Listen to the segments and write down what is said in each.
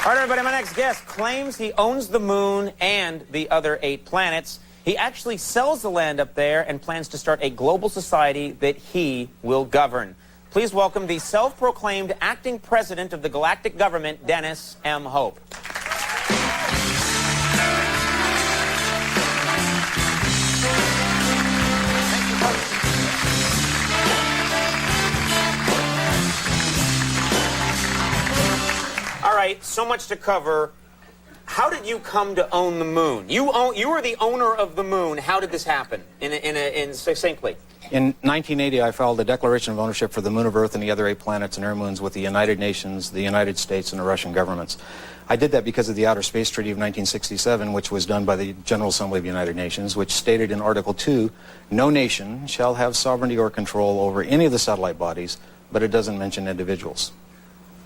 All right, everybody, my next guest claims he owns the moon and the other 8 planets. He actually sells the land up there and plans to start a global society that he will govern. Please welcome the self-proclaimed acting president of the galactic government, Dennis M.Hope. All right, so much to cover. How did you come to own the moon? You were the owner of the moon. How did this happen? Succinctly. In 1980, I filed a declaration of ownership for the moon of Earth and the other 8 planets and air moons with the United Nations, the United States, and the Russian governments. I did that because of the Outer Space Treaty of 1967, which was done by the General Assembly of the United Nations, which stated in Article 2, no nation shall have sovereignty or control over any of the satellite bodies, but it doesn't mention individuals.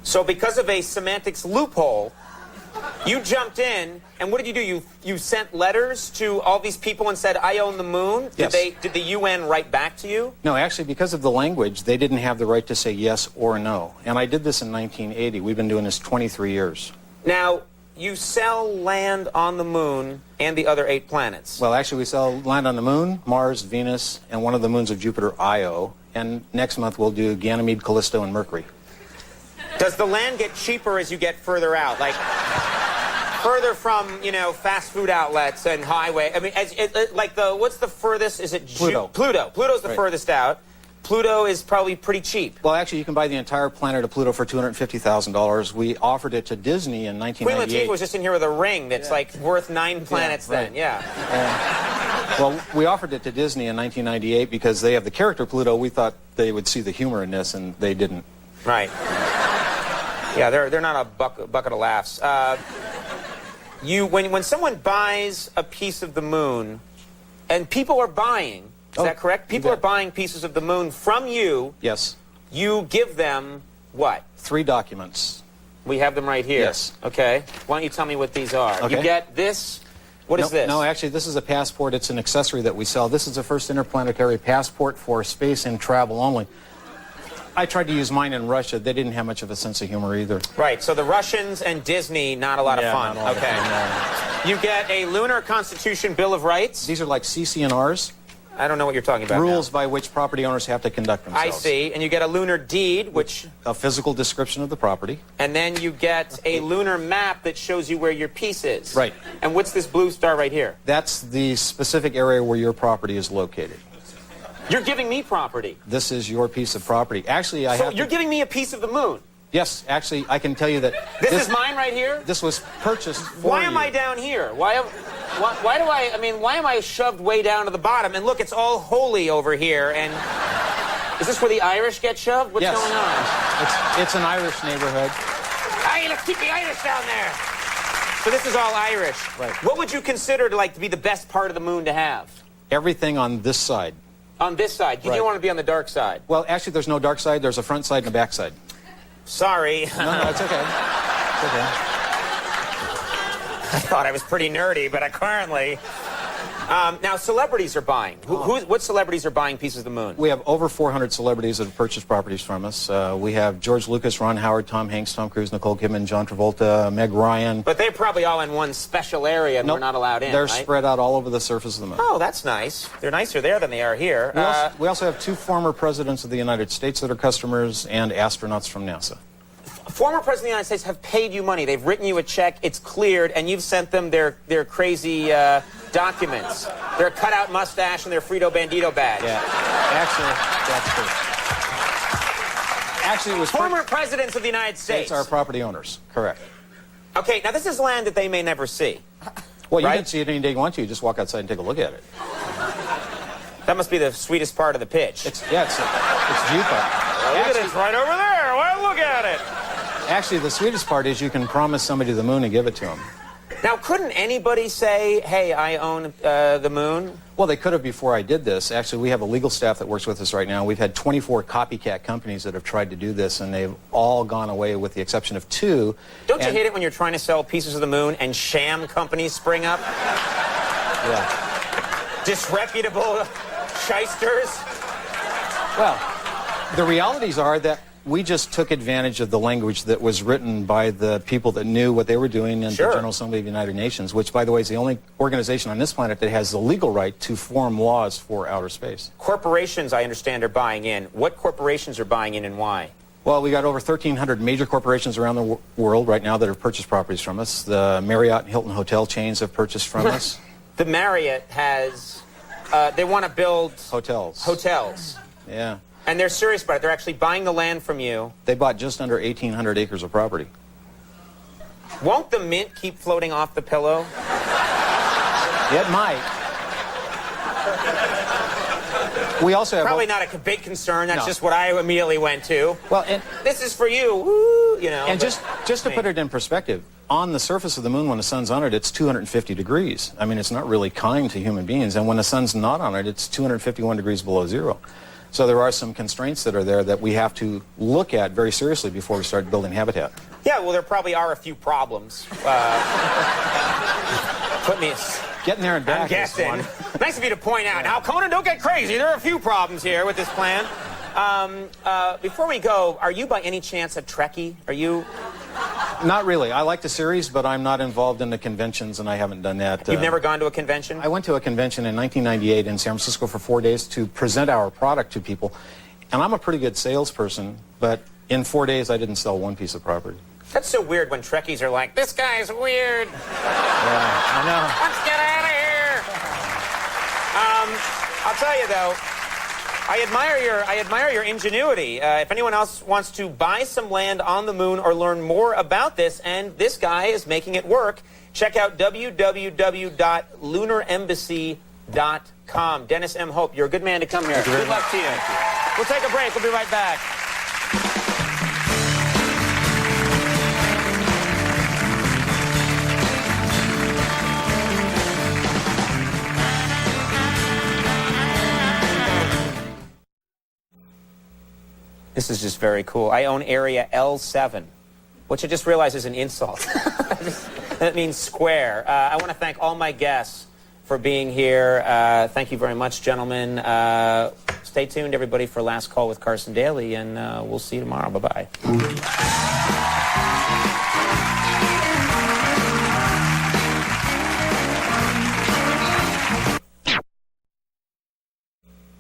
So because of a semantics loophole, you jumped in, and what did you do? You sent letters to all these people and said, I own the moon? Yes. Did the UN write back to you? No, actually, because of the language, they didn't have the right to say yes or no. And I did this in 1980. We've been doing this 23 years. Now, you sell land on the moon and the other 8 planets. Well, actually, we sell land on the moon, Mars, Venus, and one of the moons of Jupiter, Io. And next month, we'll do Ganymede, Callisto, and Mercury. Does the land get cheaper as you get further out? Like, further from, you know, fast food outlets and highway? I mean, what's the furthest? Is it Pluto? Pluto's the Right. furthest out. Pluto is probably pretty cheap. Well, actually, you can buy the entire planet of Pluto for $250,000. We offered it to Disney in 1998. Queen Latifah was just in here with a ring that's like worth 9 planets then. Right. Yeah. Well, we offered it to Disney in 1998 because they have the character Pluto. We thought they would see the humor in this, and they didn't. Right. Yeah, they're not a bucket of laughs. When someone buys a piece of the moon, and people are buying, is that correct? People are buying pieces of the moon from you. Yes. You give them what? 3 documents. We have them right here. Yes. Okay. Why don't you tell me what these are? Okay. You get this. What is this? No, actually, this is a passport. It's an accessory that we sell. This is the first interplanetary passport for space and travel only. I tried to use mine in Russia. They didn't have much of a sense of humor either. Right, so the Russians and Disney, not a lot of fun. Not a lot of fun, You get a Lunar Constitution Bill of Rights. These are like CC&Rs. I don't know what you're talking about Rules now. by which property owners have to conduct themselves. I see, and you get a lunar deed, which... A physical description of the property. And then you get a lunar map that shows you where your piece is. Right. And what's this blue star right here? That's the specific area where your property is located. You're giving me property. This is your piece of property. Actually, you're giving me a piece of the moon? Yes, actually, I can tell you that... This is mine right here? This was purchased for Why am I down here? Why am I shoved way down to the bottom? And look, it's all holy over here, and... Is this where the Irish get shoved? What's going on? It's an Irish neighborhood. Hey, let's keep the Irish down there. So this is all Irish. Right. What would you consider to be the best part of the moon to have? Everything on this side. On this side. You Right. don't want to be on the dark side. Well, actually, there's no dark side. There's a front side and a back side. Sorry. No, it's okay. It's okay. I thought I was pretty nerdy, but apparently... now, celebrities are buying. What celebrities are buying pieces of the moon? We have over 400 celebrities that have purchased properties from us. We have George Lucas, Ron Howard, Tom Hanks, Tom Cruise, Nicole Kidman, John Travolta, Meg Ryan. But they're probably all in one special area and we're not allowed in, They're right? spread out all over the surface of the moon. Oh, that's nice. They're nicer there than they are here. We also have 2 former presidents of the United States that are customers and astronauts from NASA. Former presidents of the United States have paid you money. They've written you a check, it's cleared, and you've sent them their crazy documents. Their cutout mustache and their Frito Bandito badge. Yeah, actually, that's true. Actually, it was former presidents of the United States. States are property owners, correct. Okay, now this is land that they may never see. Well, you can see it any day you want to. You just walk outside and take a look at it. That must be the sweetest part of the pitch. It's view part. Look at it, it's right over there. Well, look at it. Actually, the sweetest part is you can promise somebody the moon and give it to them. Now, couldn't anybody say, hey, I own the moon? Well, they could have before I did this. Actually, we have a legal staff that works with us right now. We've had 24 copycat companies that have tried to do this, and they've all gone away with the exception of 2. Don't you hate it when you're trying to sell pieces of the moon and sham companies spring up? Yeah. Disreputable shysters? Well, the realities are that we just took advantage of the language that was written by the people that knew what they were doing in the General Assembly of the United Nations, which, by the way, is the only organization on this planet that has the legal right to form laws for outer space. Corporations, I understand, are buying in. What corporations are buying in and why? Well, we got over 1,300 major corporations around the world right now that have purchased properties from us. The Marriott and Hilton hotel chains have purchased from us. The Marriott has, they want to build... Hotels. Yeah. And they're serious about it. They're actually buying the land from you. They bought just under 1,800 acres of property. Won't the mint keep floating off the pillow? It might. We also have... Probably not a big concern. That's No. just what I immediately went to. Well, and this is for you. Woo, you know. And just to put it in perspective, on the surface of the moon, when the sun's on it, it's 250 degrees. I mean, it's not really kind to human beings. And when the sun's not on it, it's 251 degrees below zero. So there are some constraints that are there that we have to look at very seriously before we start building habitat. Yeah, well, there probably are a few problems. Put me... Getting there and back. I'm guessing. Nice of you to point out. Now, Conan, don't get crazy. There are a few problems here with this plan. Before we go, are you by any chance a Trekkie? Are you... Not really. I like the series, but I'm not involved in the conventions, and I haven't done that. You've never gone to a convention? I went to a convention in 1998 in San Francisco for 4 days to present our product to people. And I'm a pretty good salesperson, but in 4 days I didn't sell one piece of property. That's so weird when Trekkies are like, this guy's weird. Yeah, I know. Let's get out of here. I'll tell you, though, I admire your ingenuity. If anyone else wants to buy some land on the moon or learn more about this, and this guy is making it work, check out www.lunaремbassy.com. Dennis M.Hope, you're a good man to come here. Good luck to you. We'll take a break. We'll be right back. This is just very cool. I own area L7, which I just realized is an insult. That means square. I want to thank all my guests for being here. Thank you very much, gentlemen. Stay tuned, everybody, for Last Call with Carson Daly, and we'll see you tomorrow. Bye-bye.